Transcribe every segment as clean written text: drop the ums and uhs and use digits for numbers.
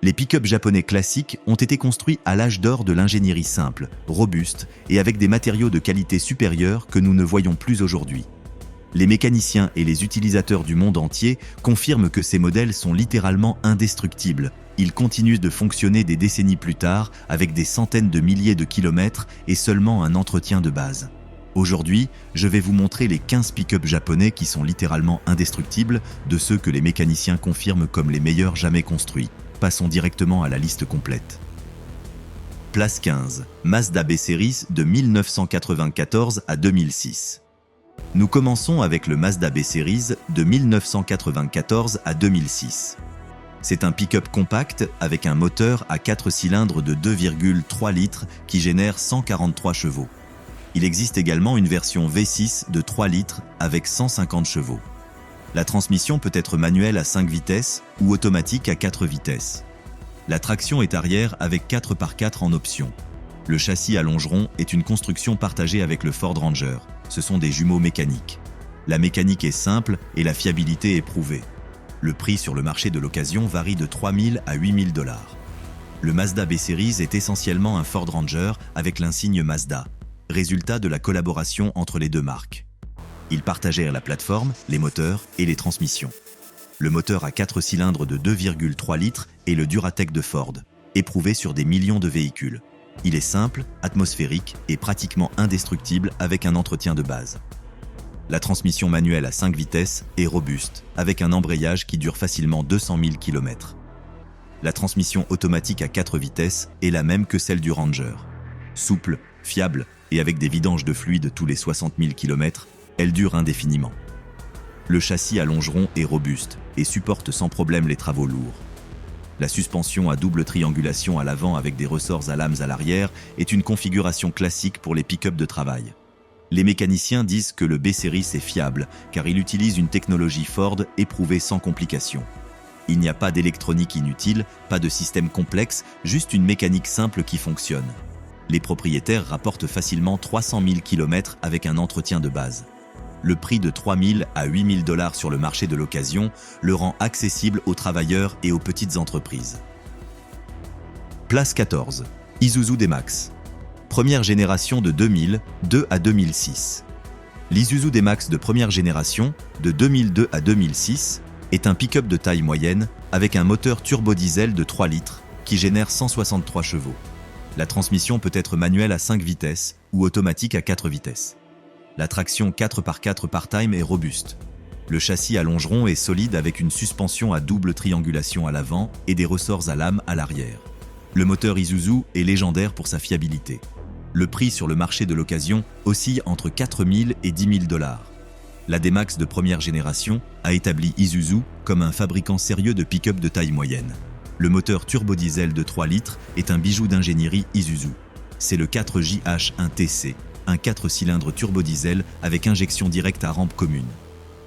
Les pick-up japonais classiques ont été construits à l'âge d'or de l'ingénierie simple, robuste et avec des matériaux de qualité supérieure que nous ne voyons plus aujourd'hui. Les mécaniciens et les utilisateurs du monde entier confirment que ces modèles sont littéralement indestructibles. Ils continuent de fonctionner des décennies plus tard avec des centaines de milliers de kilomètres et seulement un entretien de base. Aujourd'hui, je vais vous montrer les 15 pick-up japonais qui sont littéralement indestructibles, de ceux que les mécaniciens confirment comme les meilleurs jamais construits. Passons directement à la liste complète. Place 15. Mazda B-Series de 1994 à 2006. Nous commençons avec le Mazda B-Series de 1994 à 2006. C'est un pick-up compact avec un moteur à 4 cylindres de 2,3 litres qui génère 143 chevaux. Il existe également une version V6 de 3 litres avec 150 chevaux. La transmission peut être manuelle à 5 vitesses ou automatique à 4 vitesses. La traction est arrière avec 4x4 en option. Le châssis à longeron est une construction partagée avec le Ford Ranger. Ce sont des jumeaux mécaniques. La mécanique est simple et la fiabilité est prouvée. Le prix sur le marché de l'occasion varie de 3 000 à 8 000 $. Le Mazda B-Series est essentiellement un Ford Ranger avec l'insigne Mazda, résultat de la collaboration entre les deux marques. Ils partagèrent la plateforme, les moteurs et les transmissions. Le moteur à 4 cylindres de 2,3 litres est le Duratec de Ford, éprouvé sur des millions de véhicules. Il est simple, atmosphérique et pratiquement indestructible avec un entretien de base. La transmission manuelle à 5 vitesses est robuste, avec un embrayage qui dure facilement 200 000 km. La transmission automatique à 4 vitesses est la même que celle du Ranger. Souple, fiable et avec des vidanges de fluide tous les 60 000 km, elle dure indéfiniment. Le châssis à longeron est robuste et supporte sans problème les travaux lourds. La suspension à double triangulation à l'avant avec des ressorts à lames à l'arrière est une configuration classique pour les pick-up de travail. Les mécaniciens disent que le B-Series est fiable car il utilise une technologie Ford éprouvée sans complications. Il n'y a pas d'électronique inutile, pas de système complexe, juste une mécanique simple qui fonctionne. Les propriétaires rapportent facilement 300 000 km avec un entretien de base. Le prix de 3 000 à 8 000 $ sur le marché de l'occasion le rend accessible aux travailleurs et aux petites entreprises. Place 14. Isuzu D-Max. Première génération de 2002 à 2006. L'Isuzu D-Max de première génération, de 2002 à 2006, est un pick-up de taille moyenne avec un moteur turbo-diesel de 3 litres qui génère 163 chevaux. La transmission peut être manuelle à 5 vitesses ou automatique à 4 vitesses. La traction 4x4 part-time est robuste. Le châssis à longeron est solide avec une suspension à double triangulation à l'avant et des ressorts à lames à l'arrière. Le moteur Isuzu est légendaire pour sa fiabilité. Le prix sur le marché de l'occasion oscille entre 4 000 et 10 000 $. La D-Max de première génération a établi Isuzu comme un fabricant sérieux de pick-up de taille moyenne. Le moteur turbo-diesel de 3 litres est un bijou d'ingénierie Isuzu. C'est le 4JH1TC, un 4 cylindres turbo-diesel avec injection directe à rampe commune.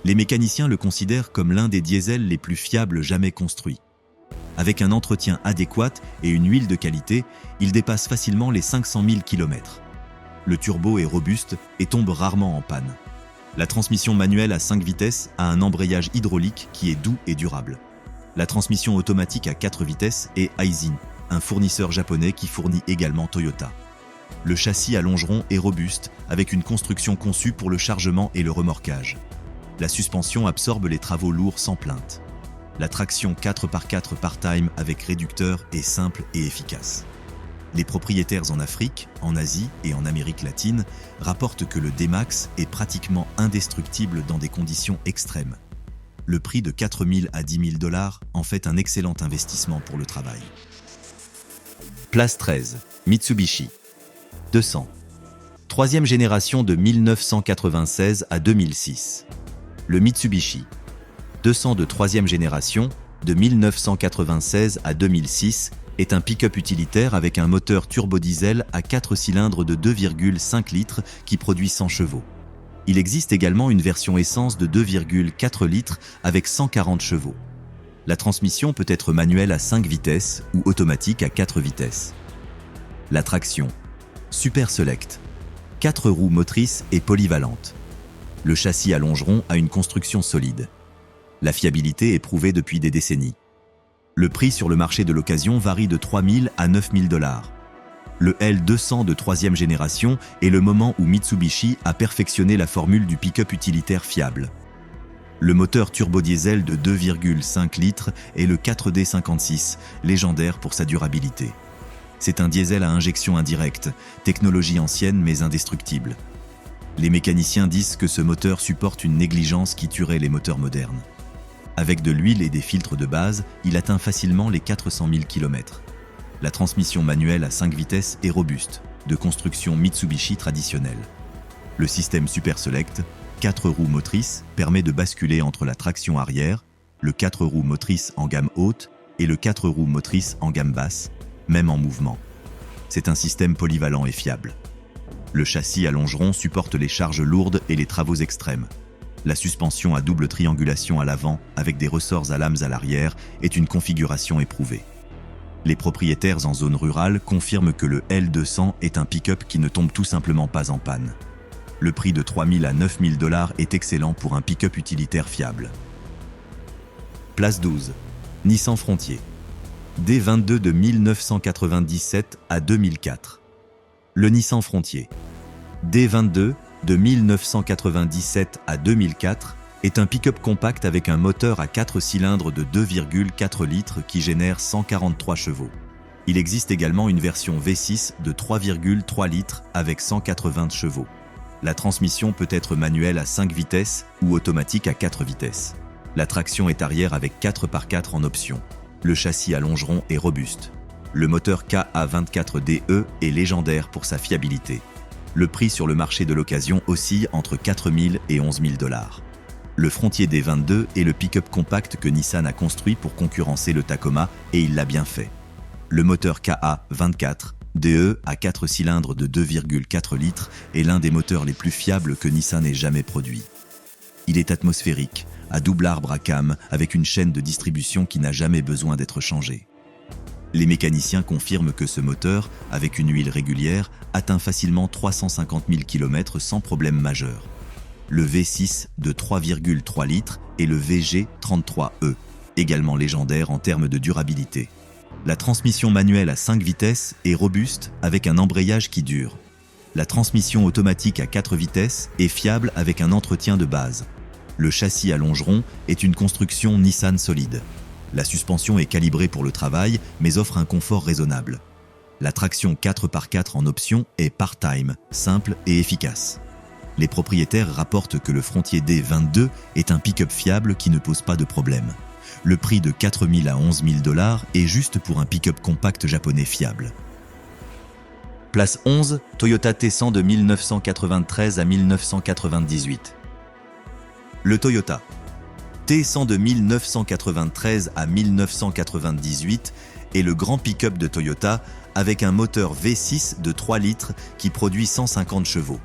Les mécaniciens le considèrent comme l'un des diesels les plus fiables jamais construits. Avec un entretien adéquat et une huile de qualité, il dépasse facilement les 500 000 km. Le turbo est robuste et tombe rarement en panne. La transmission manuelle à 5 vitesses a un embrayage hydraulique qui est doux et durable. La transmission automatique à 4 vitesses est Aisin, un fournisseur japonais qui fournit également Toyota. Le châssis à longeron est robuste, avec une construction conçue pour le chargement et le remorquage. La suspension absorbe les travaux lourds sans plainte. La traction 4x4 part-time avec réducteur est simple et efficace. Les propriétaires en Afrique, en Asie et en Amérique latine rapportent que le D-Max est pratiquement indestructible dans des conditions extrêmes. Le prix de 4 000 à 10 000 $ en fait un excellent investissement pour le travail. Place 13. Mitsubishi 200. Troisième génération de 1996 à 2006. Le Mitsubishi 200 de troisième génération, de 1996 à 2006, est un pick-up utilitaire avec un moteur turbo-diesel à 4 cylindres de 2,5 litres qui produit 100 chevaux. Il existe également une version essence de 2,4 litres avec 140 chevaux. La transmission peut être manuelle à 5 vitesses ou automatique à 4 vitesses. La traction Super Select. 4 roues motrices et polyvalentes. Le châssis à longeron a une construction solide. La fiabilité est prouvée depuis des décennies. Le prix sur le marché de l'occasion varie de 3 000 à 9 000 $. Le L200 de 3e génération est le moment où Mitsubishi a perfectionné la formule du pick-up utilitaire fiable. Le moteur turbodiesel de 2,5 litres est le 4D56, légendaire pour sa durabilité. C'est un diesel à injection indirecte, technologie ancienne mais indestructible. Les mécaniciens disent que ce moteur supporte une négligence qui tuerait les moteurs modernes. Avec de l'huile et des filtres de base, il atteint facilement les 400 000 km. La transmission manuelle à 5 vitesses est robuste, de construction Mitsubishi traditionnelle. Le système Super Select, 4 roues motrices, permet de basculer entre la traction arrière, le 4 roues motrices en gamme haute et le 4 roues motrices en gamme basse, même en mouvement. C'est un système polyvalent et fiable. Le châssis à longeron supporte les charges lourdes et les travaux extrêmes. La suspension à double triangulation à l'avant avec des ressorts à lames à l'arrière est une configuration éprouvée. Les propriétaires en zone rurale confirment que le L200 est un pick-up qui ne tombe tout simplement pas en panne. Le prix de 3 000 à 9 000 $ est excellent pour un pick-up utilitaire fiable. Place 12. Nissan Frontier. D22 de 1997 à 2004. Le Nissan Frontier. D22 de 1997 à 2004 est un pick-up compact avec un moteur à 4 cylindres de 2,4 litres qui génère 143 chevaux. Il existe également une version V6 de 3,3 litres avec 180 chevaux. La transmission peut être manuelle à 5 vitesses ou automatique à 4 vitesses. La traction est arrière avec 4x4 en option. Le châssis à longeron est robuste. Le moteur KA24DE est légendaire pour sa fiabilité. Le prix sur le marché de l'occasion oscille entre 4 000 et 11 000 $. Le Frontier D22 est le pick-up compact que Nissan a construit pour concurrencer le Tacoma et il l'a bien fait. Le moteur KA24DE à 4 cylindres de 2,4 litres est l'un des moteurs les plus fiables que Nissan ait jamais produit. Il est atmosphérique, à double arbre à cames avec une chaîne de distribution qui n'a jamais besoin d'être changée. Les mécaniciens confirment que ce moteur, avec une huile régulière, atteint facilement 350 000 km sans problème majeur. Le V6 de 3,3 litres et le VG33E, également légendaire en termes de durabilité. La transmission manuelle à 5 vitesses est robuste avec un embrayage qui dure. La transmission automatique à 4 vitesses est fiable avec un entretien de base. Le châssis à longeron est une construction Nissan solide. La suspension est calibrée pour le travail, mais offre un confort raisonnable. La traction 4x4 en option est part-time, simple et efficace. Les propriétaires rapportent que le Frontier D22 est un pick-up fiable qui ne pose pas de problème. Le prix de 4 000 à 11 000 $ est juste pour un pick-up compact japonais fiable. Place 11, Toyota T100 de 1993 à 1998. Le Toyota T100 de 1993 à 1998 est le grand pick-up de Toyota avec un moteur V6 de 3 litres qui produit 150 chevaux.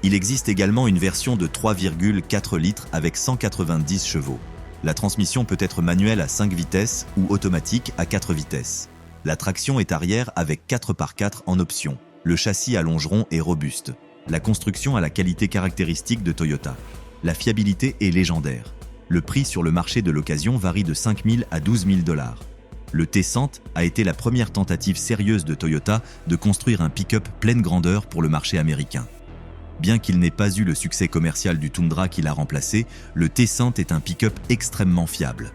Il existe également une version de 3,4 litres avec 190 chevaux. La transmission peut être manuelle à 5 vitesses ou automatique à 4 vitesses. La traction est arrière avec 4x4 en option. Le châssis à longeron est robuste. La construction a la qualité caractéristique de Toyota. La fiabilité est légendaire. Le prix sur le marché de l'occasion varie de 5 000 à 12 000 $. Le T100 a été la première tentative sérieuse de Toyota de construire un pick-up pleine grandeur pour le marché américain. Bien qu'il n'ait pas eu le succès commercial du Tundra qui l'a remplacé, le T100 est un pick-up extrêmement fiable.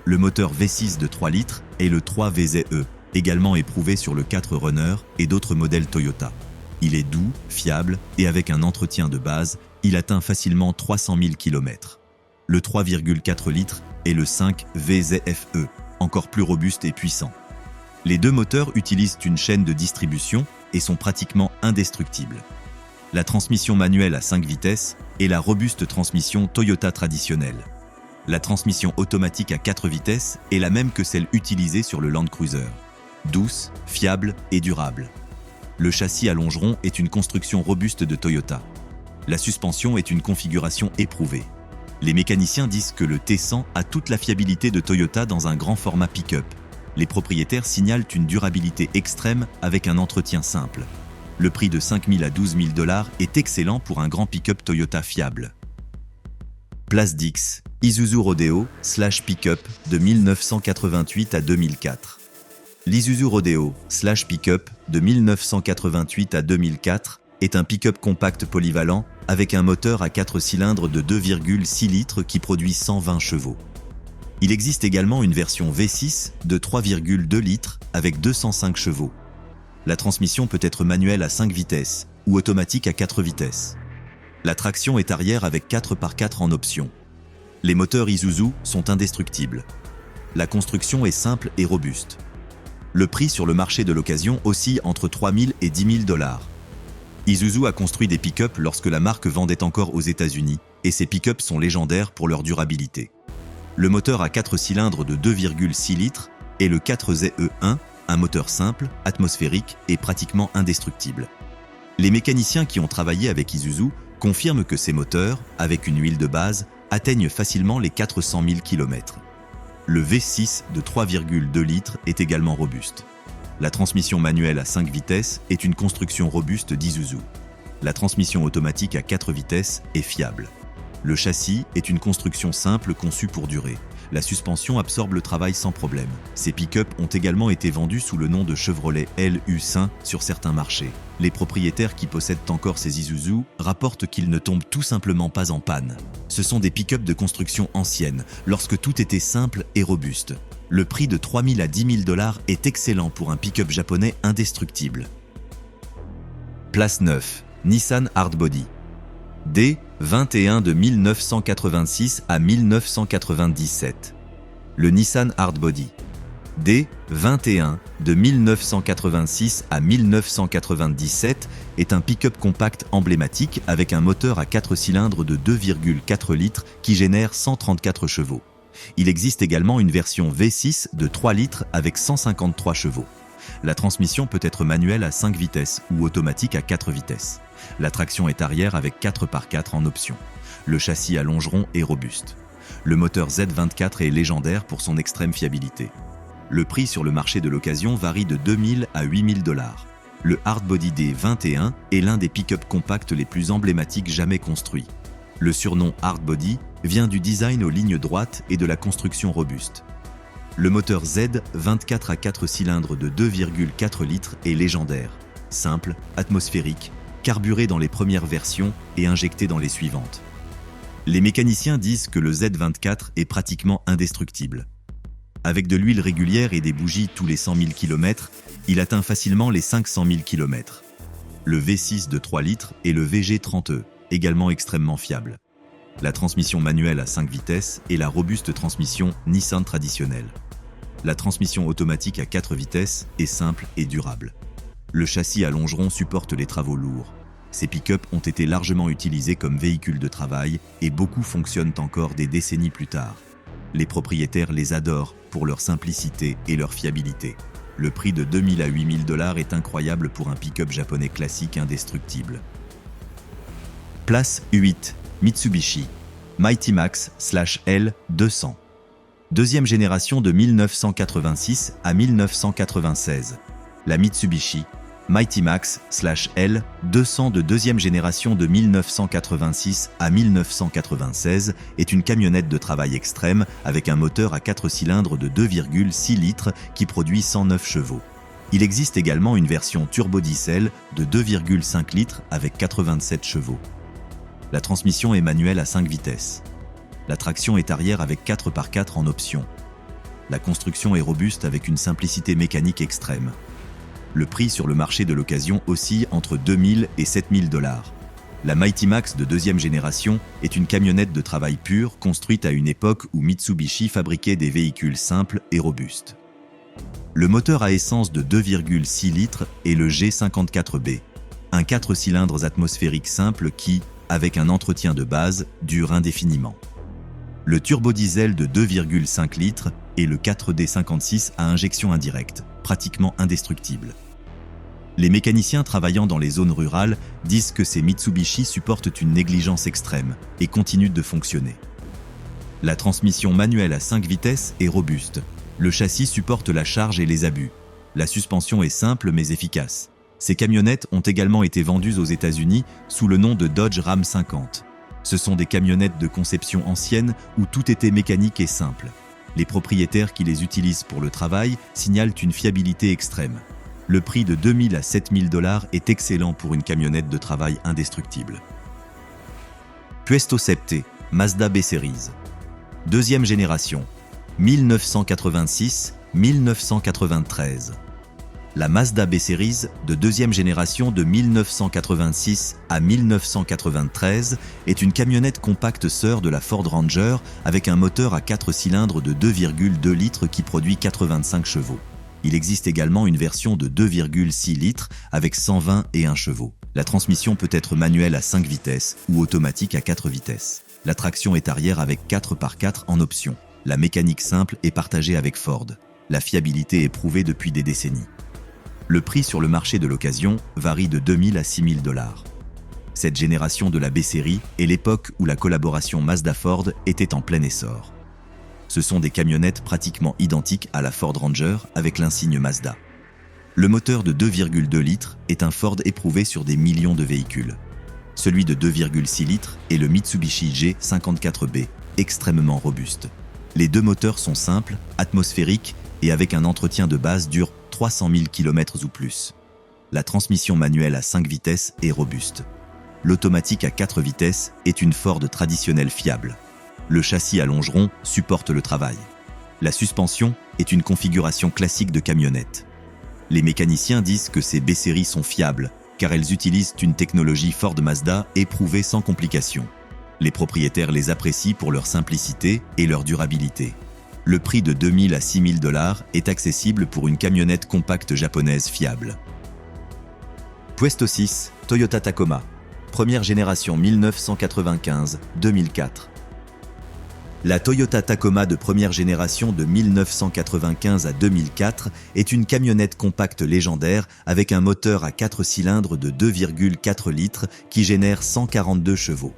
Le moteur V6 de 3 litres est le 3VZE, également éprouvé sur le 4Runner et d'autres modèles Toyota. Il est doux, fiable et avec un entretien de base, il atteint facilement 300 000 km. Le 3,4 litres est le 5VZFE, encore plus robuste et puissant. Les deux moteurs utilisent une chaîne de distribution et sont pratiquement indestructibles. La transmission manuelle à 5 vitesses est la robuste transmission Toyota traditionnelle. La transmission automatique à 4 vitesses est la même que celle utilisée sur le Land Cruiser. Douce, fiable et durable. Le châssis à longeron est une construction robuste de Toyota. La suspension est une configuration éprouvée. Les mécaniciens disent que le T100 a toute la fiabilité de Toyota dans un grand format pick-up. Les propriétaires signalent une durabilité extrême avec un entretien simple. Le prix de 5 000 à 12 000 $ est excellent pour un grand pick-up Toyota fiable. Place 10, Isuzu Rodeo / Pickup de 1988 à 2004. L'Isuzu Rodeo / Pickup de 1988 à 2004 est un pick-up compact polyvalent avec un moteur à 4 cylindres de 2,6 litres qui produit 120 chevaux. Il existe également une version V6 de 3,2 litres avec 205 chevaux. La transmission peut être manuelle à 5 vitesses ou automatique à 4 vitesses. La traction est arrière avec 4x4 en option. Les moteurs Isuzu sont indestructibles. La construction est simple et robuste. Le prix sur le marché de l'occasion oscille entre 3 000 et 10 000 $. Isuzu a construit des pick-up lorsque la marque vendait encore aux États-Unis et ces pick-up sont légendaires pour leur durabilité. Le moteur à 4 cylindres de 2,6 litres et le 4ZE1, un moteur simple, atmosphérique et pratiquement indestructible. Les mécaniciens qui ont travaillé avec Isuzu confirment que ces moteurs, avec une huile de base, atteignent facilement les 400 000 km. Le V6 de 3,2 litres est également robuste. La transmission manuelle à 5 vitesses est une construction robuste d'Isuzu. La transmission automatique à 4 vitesses est fiable. Le châssis est une construction simple conçue pour durer. La suspension absorbe le travail sans problème. Ces pick-up ont également été vendus sous le nom de Chevrolet LU5 sur certains marchés. Les propriétaires qui possèdent encore ces Isuzu rapportent qu'ils ne tombent tout simplement pas en panne. Ce sont des pick-up de construction ancienne, lorsque tout était simple et robuste. Le prix de 3 000 à 10 000 $ est excellent pour un pick-up japonais indestructible. Place 9. Nissan Hardbody. D21 de 1986 à 1997. Le Nissan Hardbody. D21 de 1986 à 1997 est un pick-up compact emblématique avec un moteur à 4 cylindres de 2,4 litres qui génère 134 chevaux. Il existe également une version V6 de 3 litres avec 153 chevaux. La transmission peut être manuelle à 5 vitesses ou automatique à 4 vitesses. La traction est arrière avec 4x4 en option. Le châssis à longeron est robuste. Le moteur Z24 est légendaire pour son extrême fiabilité. Le prix sur le marché de l'occasion varie de 2 000 à 8 000 $. Le Hardbody D21 est l'un des pick-up compacts les plus emblématiques jamais construits. Le surnom Hardbody vient du design aux lignes droites et de la construction robuste. Le moteur Z24 à 4 cylindres de 2,4 litres est légendaire, simple, atmosphérique, carburé dans les premières versions et injecté dans les suivantes. Les mécaniciens disent que le Z24 est pratiquement indestructible. Avec de l'huile régulière et des bougies tous les 100 000 km, il atteint facilement les 500 000 km. Le V6 de 3 litres et le VG30E, également extrêmement fiables. La transmission manuelle à 5 vitesses et la robuste transmission Nissan traditionnelle. La transmission automatique à 4 vitesses est simple et durable. Le châssis à longeron supporte les travaux lourds. Ces pick-up ont été largement utilisés comme véhicules de travail et beaucoup fonctionnent encore des décennies plus tard. Les propriétaires les adorent pour leur simplicité et leur fiabilité. Le prix de 2 000 à 8 000 $ est incroyable pour un pick-up japonais classique indestructible. Place 8. Mitsubishi Mighty Max / L200. Deuxième génération de 1986 à 1996. La Mitsubishi Mighty Max / L200 de deuxième génération de 1986 à 1996 est une camionnette de travail extrême avec un moteur à 4 cylindres de 2,6 litres qui produit 109 chevaux. Il existe également une version turbo-diesel de 2,5 litres avec 87 chevaux. La transmission est manuelle à 5 vitesses. La traction est arrière avec 4x4 en option. La construction est robuste avec une simplicité mécanique extrême. Le prix sur le marché de l'occasion oscille entre 2 000 et 7 000 $. La Mighty Max de deuxième génération est une camionnette de travail pure construite à une époque où Mitsubishi fabriquait des véhicules simples et robustes. Le moteur à essence de 2,6 litres est le G54B, un 4 cylindres atmosphérique simple qui, avec un entretien de base, dure indéfiniment. Le turbodiesel de 2,5 litres est le 4D56 à injection indirecte, pratiquement indestructible. Les mécaniciens travaillant dans les zones rurales disent que ces Mitsubishi supportent une négligence extrême et continuent de fonctionner. La transmission manuelle à 5 vitesses est robuste. Le châssis supporte la charge et les abus. La suspension est simple mais efficace. Ces camionnettes ont également été vendues aux États-Unis sous le nom de Dodge Ram 50. Ce sont des camionnettes de conception ancienne où tout était mécanique et simple. Les propriétaires qui les utilisent pour le travail signalent une fiabilité extrême. Le prix de 2 000 à 7 000 $ est excellent pour une camionnette de travail indestructible. Puesto Septe, Mazda B-Series. Deuxième génération, 1986-1993. La Mazda B-Series de deuxième génération de 1986 à 1993 est une camionnette compacte sœur de la Ford Ranger avec un moteur à 4 cylindres de 2,2 litres qui produit 85 chevaux. Il existe également une version de 2,6 litres avec 121 chevaux. La transmission peut être manuelle à 5 vitesses ou automatique à 4 vitesses. La traction est arrière avec 4x4 en option. La mécanique simple est partagée avec Ford. La fiabilité est prouvée depuis des décennies. Le prix sur le marché de l'occasion varie de 2 000 à 6 000 $. Cette génération de la B-Série est l'époque où la collaboration Mazda-Ford était en plein essor. Ce sont des camionnettes pratiquement identiques à la Ford Ranger avec l'insigne Mazda. Le moteur de 2,2 litres est un Ford éprouvé sur des millions de véhicules. Celui de 2,6 litres est le Mitsubishi G54B, extrêmement robuste. Les deux moteurs sont simples, atmosphériques et avec un entretien de base dure 300 000 km ou plus. La transmission manuelle à 5 vitesses est robuste. L'automatique à 4 vitesses est une Ford traditionnelle fiable. Le châssis à longeron supporte le travail. La suspension est une configuration classique de camionnette. Les mécaniciens disent que ces B-Séries sont fiables, car elles utilisent une technologie Ford Mazda éprouvée sans complications. Les propriétaires les apprécient pour leur simplicité et leur durabilité. Le prix de 2 000 à 6 000 $ est accessible pour une camionnette compacte japonaise fiable. Puesto 6, Toyota Tacoma. Première génération 1995-2004. La Toyota Tacoma de première génération de 1995 à 2004 est une camionnette compacte légendaire avec un moteur à 4 cylindres de 2,4 litres qui génère 142 chevaux.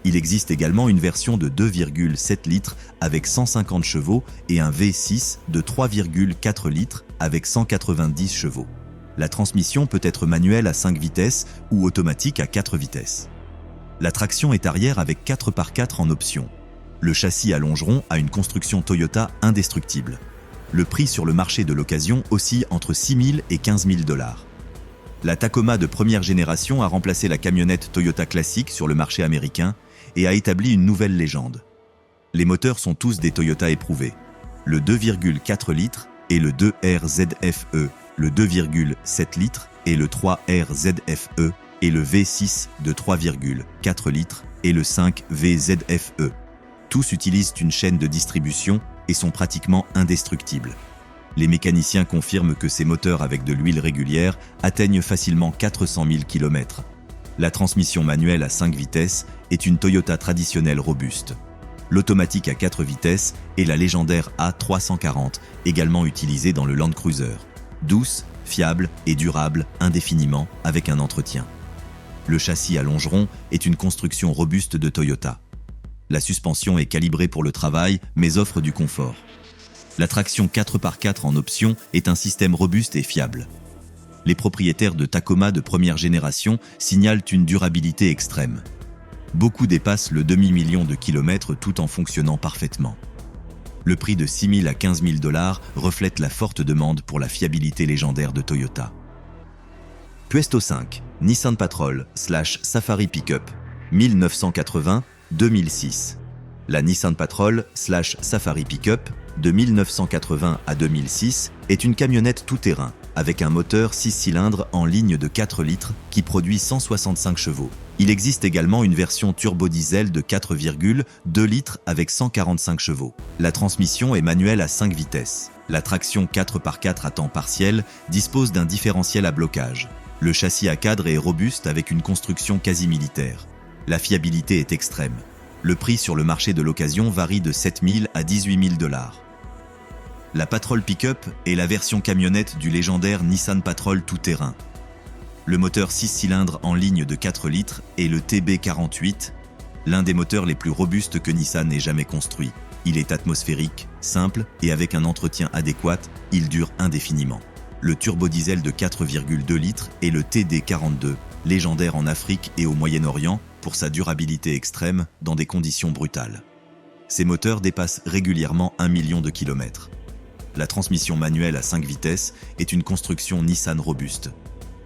Il existe également une version de 2,7 litres avec 150 chevaux et un V6 de 3,4 litres avec 190 chevaux. La transmission peut être manuelle à 5 vitesses ou automatique à 4 vitesses. La traction est arrière avec 4x4 en option. Le châssis à longeron a une construction Toyota indestructible. Le prix sur le marché de l'occasion oscille entre 6 000 et 15 000 $. La Tacoma de première génération a remplacé la camionnette Toyota classique sur le marché américain et a établi une nouvelle légende. Les moteurs sont tous des Toyota éprouvés. Le 2,4 litres et le 2RZFE, le 2,7 litres et le 3RZFE et le V6 de 3,4 litres et le 5VZFE. Tous utilisent une chaîne de distribution et sont pratiquement indestructibles. Les mécaniciens confirment que ces moteurs avec de l'huile régulière atteignent facilement 400 000 km. La transmission manuelle à 5 vitesses est une Toyota traditionnelle robuste. L'automatique à 4 vitesses est la légendaire A340, également utilisée dans le Land Cruiser. Douce, fiable et durable indéfiniment avec un entretien. Le châssis à longeron est une construction robuste de Toyota. La suspension est calibrée pour le travail mais offre du confort. La traction 4x4 en option est un système robuste et fiable. Les propriétaires de Tacoma de première génération signalent une durabilité extrême. Beaucoup dépassent le demi-million de kilomètres tout en fonctionnant parfaitement. Le prix de 6 000 à 15 000 $ reflète la forte demande pour la fiabilité légendaire de Toyota. Puesto 5, Nissan Patrol/Safari Pickup, 1980-2006. La Nissan Patrol/Safari Pickup de 1980 à 2006 est une camionnette tout-terrain avec un moteur 6 cylindres en ligne de 4 litres qui produit 165 chevaux. Il existe également une version turbo-diesel de 4,2 litres avec 145 chevaux. La transmission est manuelle à 5 vitesses. La traction 4x4 à temps partiel dispose d'un différentiel à blocage. Le châssis à cadre est robuste avec une construction quasi militaire. La fiabilité est extrême. Le prix sur le marché de l'occasion varie de 7 000 à 18 000 $. La Patrol Pickup est la version camionnette du légendaire Nissan Patrol tout-terrain. Le moteur 6 cylindres en ligne de 4 litres est le TB48, l'un des moteurs les plus robustes que Nissan ait jamais construit. Il est atmosphérique, simple et avec un entretien adéquat, il dure indéfiniment. Le turbodiesel de 4,2 litres est le TD42, légendaire en Afrique et au Moyen-Orient, pour sa durabilité extrême dans des conditions brutales. Ces moteurs dépassent régulièrement 1 million de kilomètres. La transmission manuelle à 5 vitesses est une construction Nissan robuste.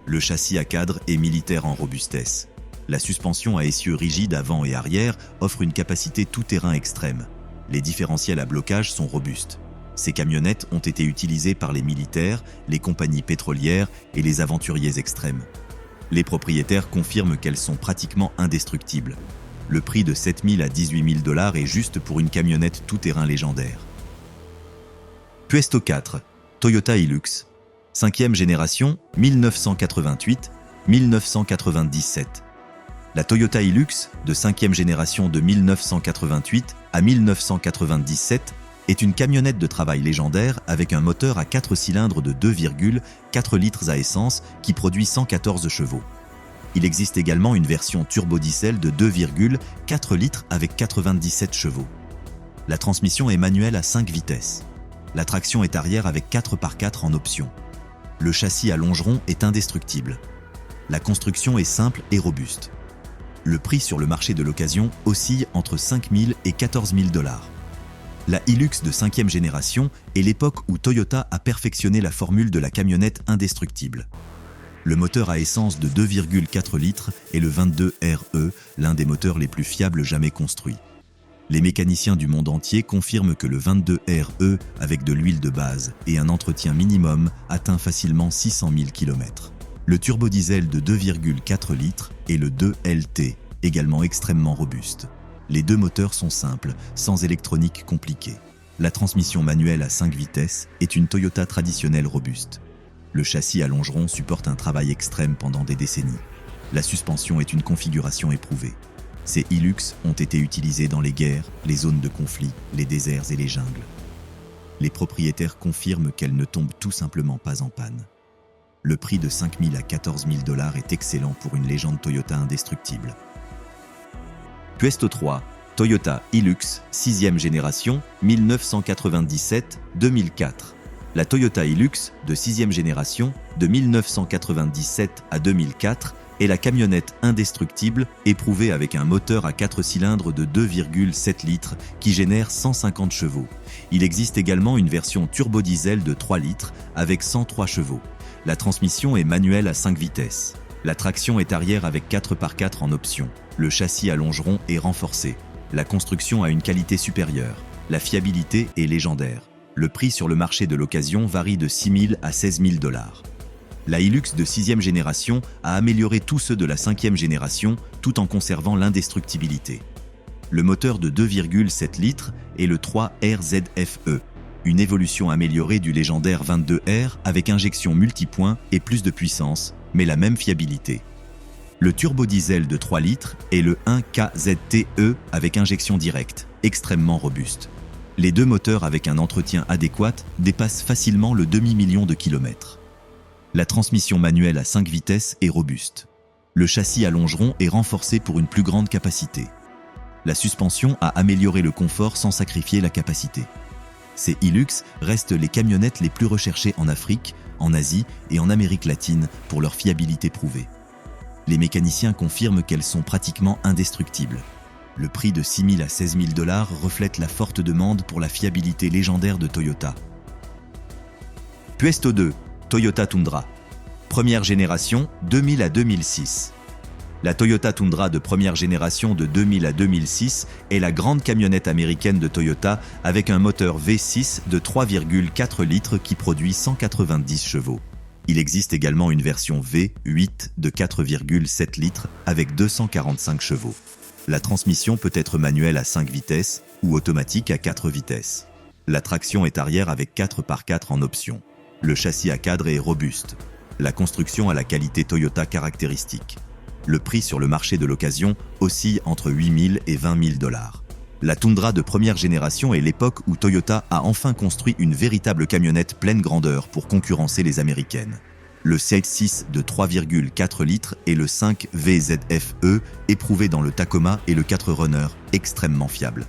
Le châssis à cadre est militaire en robustesse. La suspension à essieux rigides avant et arrière offre une capacité tout-terrain extrême. Les différentiels à blocage sont robustes. Ces camionnettes ont été utilisées par les militaires, les compagnies pétrolières et les aventuriers extrêmes. Les propriétaires confirment qu'elles sont pratiquement indestructibles. Le prix de 7 000 à 18 000 $ est juste pour une camionnette tout-terrain légendaire. Puesto 4, Toyota Hilux, 5e génération, 1988-1997. La Toyota Hilux, de 5e génération de 1988 à 1997, est une camionnette de travail légendaire avec un moteur à 4 cylindres de 2,4 litres à essence qui produit 114 chevaux. Il existe également une version turbo-diesel de 2,4 litres avec 97 chevaux. La transmission est manuelle à 5 vitesses. La traction est arrière avec 4x4 en option. Le châssis à longeron est indestructible. La construction est simple et robuste. Le prix sur le marché de l'occasion oscille entre 5 000 et 14 000 $. La Hilux de 5e génération est l'époque où Toyota a perfectionné la formule de la camionnette indestructible. Le moteur à essence de 2,4 litres est le 22RE, l'un des moteurs les plus fiables jamais construits. Les mécaniciens du monde entier confirment que le 22RE, avec de l'huile de base et un entretien minimum, atteint facilement 600 000 km. Le turbodiesel de 2,4 litres est le 2LT, également extrêmement robuste. Les deux moteurs sont simples, sans électronique compliquée. La transmission manuelle à 5 vitesses est une Toyota traditionnelle robuste. Le châssis à longeron supporte un travail extrême pendant des décennies. La suspension est une configuration éprouvée. Ces Hilux ont été utilisés dans les guerres, les zones de conflit, les déserts et les jungles. Les propriétaires confirment qu'elles ne tombent tout simplement pas en panne. Le prix de 5 000 à 14 000 $ est excellent pour une légende Toyota indestructible. Puesto 3, Toyota Hilux, 6e génération, 1997-2004. La Toyota Hilux, de 6e génération, de 1997 à 2004, est la camionnette indestructible éprouvée avec un moteur à 4 cylindres de 2,7 litres qui génère 150 chevaux. Il existe également une version turbo-diesel de 3 litres avec 103 chevaux. La transmission est manuelle à 5 vitesses. La traction est arrière avec 4x4 en option. Le châssis à longeron est renforcé. La construction a une qualité supérieure. La fiabilité est légendaire. Le prix sur le marché de l'occasion varie de 6 000 à 16 000 $. La Hilux de 6e génération a amélioré tous ceux de la 5e génération tout en conservant l'indestructibilité. Le moteur de 2,7 litres est le 3RZFE, une évolution améliorée du légendaire 22R avec injection multipoint et plus de puissance, mais la même fiabilité. Le turbodiesel de 3 litres est le 1KZTE avec injection directe, extrêmement robuste. Les deux moteurs avec un entretien adéquat dépassent facilement le demi-million de kilomètres. La transmission manuelle à 5 vitesses est robuste. Le châssis à longeron est renforcé pour une plus grande capacité. La suspension a amélioré le confort sans sacrifier la capacité. Ces Hilux restent les camionnettes les plus recherchées en Afrique, en Asie et en Amérique latine pour leur fiabilité prouvée. Les mécaniciens confirment qu'elles sont pratiquement indestructibles. Le prix de 6 000 à 16 000 $ reflète la forte demande pour la fiabilité légendaire de Toyota. Puesto 2, Toyota Tundra. Première génération, 2000 à 2006. La Toyota Tundra de première génération de 2000 à 2006 est la grande camionnette américaine de Toyota avec un moteur V6 de 3,4 litres qui produit 190 chevaux. Il existe également une version V8 de 4,7 litres avec 245 chevaux. La transmission peut être manuelle à 5 vitesses ou automatique à 4 vitesses. La traction est arrière avec 4x4 en option. Le châssis à cadre est robuste. La construction a la qualité Toyota caractéristique. Le prix sur le marché de l'occasion oscille entre 8 000 et 20 000 $. La Tundra de première génération est l'époque où Toyota a enfin construit une véritable camionnette pleine grandeur pour concurrencer les américaines. Le C6 de 3,4 litres et le 5 VZFE, éprouvé dans le Tacoma et le 4Runner, extrêmement fiable.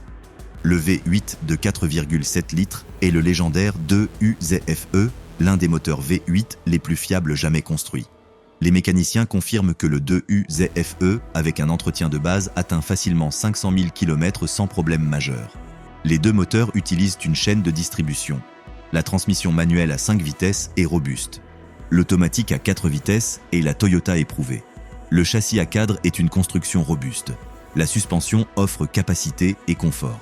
Le V8 de 4,7 litres et le légendaire 2UZFE, l'un des moteurs V8 les plus fiables jamais construits. Les mécaniciens confirment que le 2U-ZFE, avec un entretien de base, atteint facilement 500 000 km sans problème majeur. Les deux moteurs utilisent une chaîne de distribution. La transmission manuelle à 5 vitesses est robuste. L'automatique à 4 vitesses est la Toyota éprouvée. Le châssis à cadre est une construction robuste. La suspension offre capacité et confort.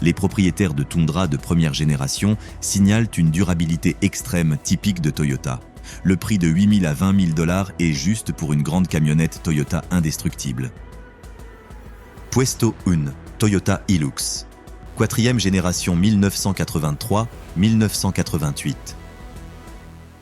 Les propriétaires de Tundra de première génération signalent une durabilité extrême typique de Toyota. Le prix de 8 000 à 20 000 $ est juste pour une grande camionnette Toyota indestructible. Puesto 1, Toyota Hilux. 4e génération 1983-1988.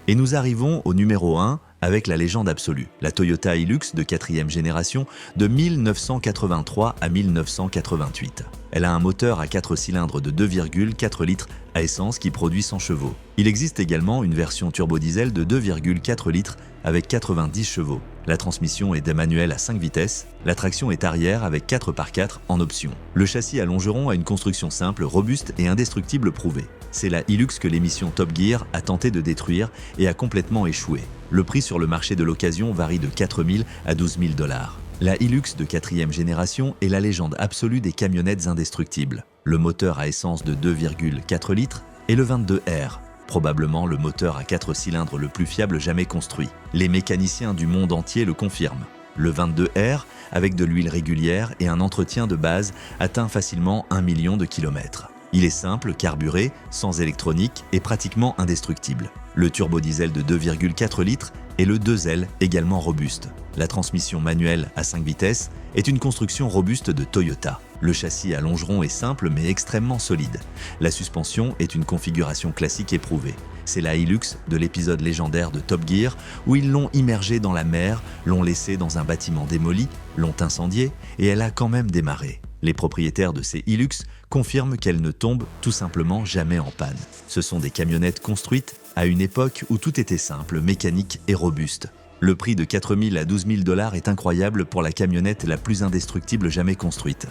Et nous arrivons au numéro 1 avec la légende absolue, la Toyota Hilux de 4e génération de 1983 à 1988. Elle a un moteur à 4 cylindres de 2,4 litres à essence qui produit 100 chevaux. Il existe également une version turbodiesel de 2,4 litres avec 90 chevaux. La transmission est manuelle à 5 vitesses, la traction est arrière avec 4x4 en option. Le châssis à longeron a une construction simple, robuste et indestructible prouvée. C'est la Hilux que l'émission Top Gear a tenté de détruire et a complètement échoué. Le prix sur le marché de l'occasion varie de 4 000 à 12 000 $. La Hilux de 4e génération est la légende absolue des camionnettes indestructibles. Le moteur à essence de 2,4 litres est le 22R, probablement le moteur à 4 cylindres le plus fiable jamais construit. Les mécaniciens du monde entier le confirment. Le 22R, avec de l'huile régulière et un entretien de base, atteint facilement 1 million de kilomètres. Il est simple, carburé, sans électronique et pratiquement indestructible. Le turbodiesel de 2,4 litres et le 2L également robuste. La transmission manuelle à 5 vitesses est une construction robuste de Toyota. Le châssis à longeron est simple mais extrêmement solide. La suspension est une configuration classique éprouvée. C'est la Hilux de l'épisode légendaire de Top Gear où ils l'ont immergée dans la mer, l'ont laissée dans un bâtiment démoli, l'ont incendiée et elle a quand même démarré. Les propriétaires de ces Hilux confirment qu'elles ne tombent tout simplement jamais en panne. Ce sont des camionnettes construites à une époque où tout était simple, mécanique et robuste. Le prix de 4 000 à 12 000 $ est incroyable pour la camionnette la plus indestructible jamais construite.